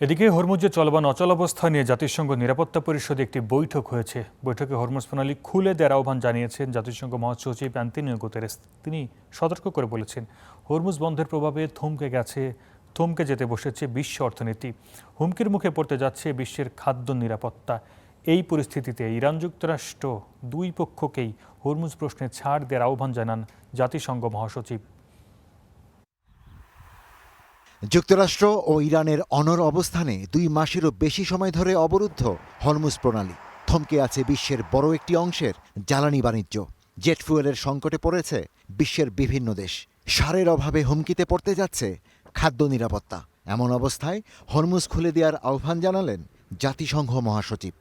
এদিকে হরমুজে চলমান অচলাবস্থা নিয়ে জাতিসংঘ নিরাপত্তা পরিষদে একটি বৈঠক হয়েছে। বৈঠকে হরমুজ প্রণালী খুলে দেওয়ার আহ্বান জানিয়েছেন জাতিসংঘ মহাসচিব অ্যান্তোনিও গুতেরেস। তিনি সতর্ক করে বলেছেন, হরমুজ বন্ধের প্রভাবে থমকে যেতে বসেছে বিশ্ব অর্থনীতি। হুমকির মুখে পড়তে যাচ্ছে বিশ্বের খাদ্য নিরাপত্তা। এই পরিস্থিতিতে ইরান যুক্তরাষ্ট্র দুই পক্ষকেই হরমুজ প্রশ্নে ছাড় দেওয়ার আহ্বান জানান জাতিসংঘ মহাসচিব। যুক্তরাষ্ট্র ও ইরানের অনড় অবস্থানে 2 মাসেরও বেশি সময় ধরে অবরুদ্ধ হরমুজ প্রণালী। থমকে আছে বিশ্বের বড় একটি অংশের জ্বালানি বাণিজ্য। জেট ফুয়েলের সংকটে পড়েছে বিশ্বের বিভিন্ন দেশ। সারের অভাবে হুমকিতে পড়তে যাচ্ছে খাদ্য নিরাপত্তা। এমন অবস্থায় হরমুজ খুলে দেওয়ার আহ্বান জানালেন জাতিসংঘ মহাসচিব।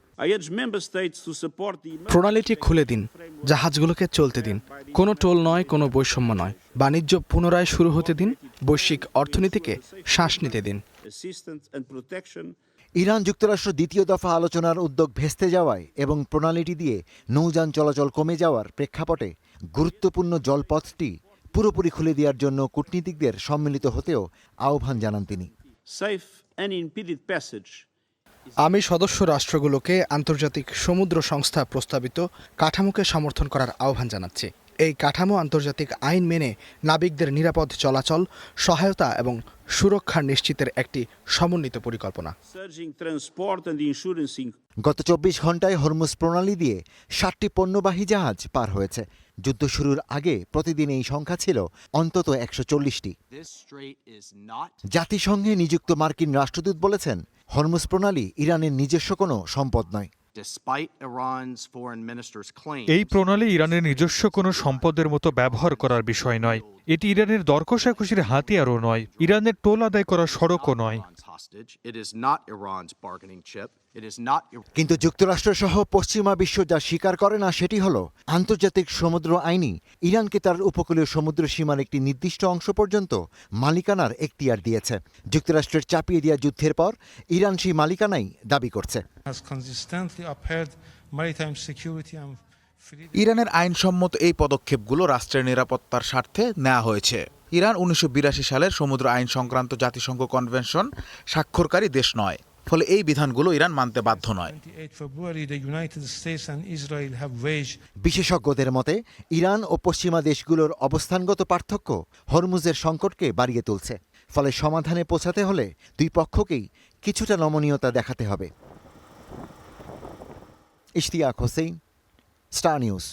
প্রণালীটি খুলে দিন, জাহাজগুলোকে চলতে দিন। কোনো টোল নয়, কোনো বৈষম্য নয়। বাণিজ্য পুনরায় শুরু হতে দিন, বৈশ্বিক অর্থনীতিকে শ্বাস নিতে দিন। ইরান যুক্তরাষ্ট্র দ্বিতীয় দফা আলোচনার উদ্যোগ ভেস্তে যাওয়ায় এবং প্রণালীটি দিয়ে নৌযান চলাচল কমে যাওয়ার প্রেক্ষাপটে গুরুত্বপূর্ণ জলপথটি পুরোপুরি খুলে দেওয়ার জন্য কূটনীতিকদের সম্মিলিত হতেও আহ্বান জানান তিনি। আমি সদস্য রাষ্ট্রগুলোকে আন্তর্জাতিক সমুদ্র সংস্থা প্রস্তাবিত কাঠামোকে সমর্থন করার আহ্বান জানাচ্ছি। এই কাঠামো আন্তর্জাতিক আইন মেনে নাবিকদের নিরাপদ চলাচল, সহায়তা এবং সুরক্ষা নিশ্চিতের একটি সমন্বিত পরিকল্পনা। গত 24 ঘন্টায় হরমুজ প্রণালী দিয়ে 60টি পণ্যবাহী জাহাজ পার হয়েছে। যুদ্ধ শুরুর আগে প্রতিদিন এই সংখ্যা ছিল অন্তত 140টি। জাতিসংঘে নিযুক্ত মার্কিন রাষ্ট্রদূত বলেছেন, হরমুজ প্রণালী ইরানের নিজস্ব কোনো সম্পদ নয়। এই প্রণালী ইরানের নিজস্ব কোনো সম্পদের মতো ব্যবহার করার বিষয় নয়। এটি ইরানের দর কষাকষির হাতিয়ারও নয়, ইরানের টোল আদায় করার সড়কও নয়। কিন্তু যুক্তরাষ্ট্র সহ পশ্চিমা বিশ্ব যা স্বীকার করে না সেটি হলো, আন্তর্জাতিক সমুদ্র আইনই ইরানকে তার উপকূলীয় সমুদ্র সীমার একটি নির্দিষ্ট অংশ পর্যন্ত মালিকানার এখতিয়ার দিয়েছে। যুক্তরাষ্ট্রের চাপিয়ে দেওয়া যুদ্ধের পর ইরান সেই মালিকানাই দাবি করছে। ইরানের আইনসম্মত এই পদক্ষেপগুলো রাষ্ট্রের নিরাপত্তার স্বার্থে নেওয়া হয়েছে। ইরান 1982 সালের সমুদ্র আইন সংক্রান্ত জাতিসংঘ কনভেনশন স্বাক্ষরকারী দেশ নয়, ফলে এই বিধানগুলো ইরান মানতে বাধ্য নয়। বিশেষজ্ঞদের মতে ইরান ও পশ্চিমা দেশগুলোর অবস্থানগত পার্থক্য হরমুজের সংকটকে বাড়িয়ে তুলছে। ফলে সমাধানে পৌঁছাতে হলে দুই পক্ষকেই কিছুটা নমনীয়তা দেখাতে হবে। Ishtiaq Hossain, star news.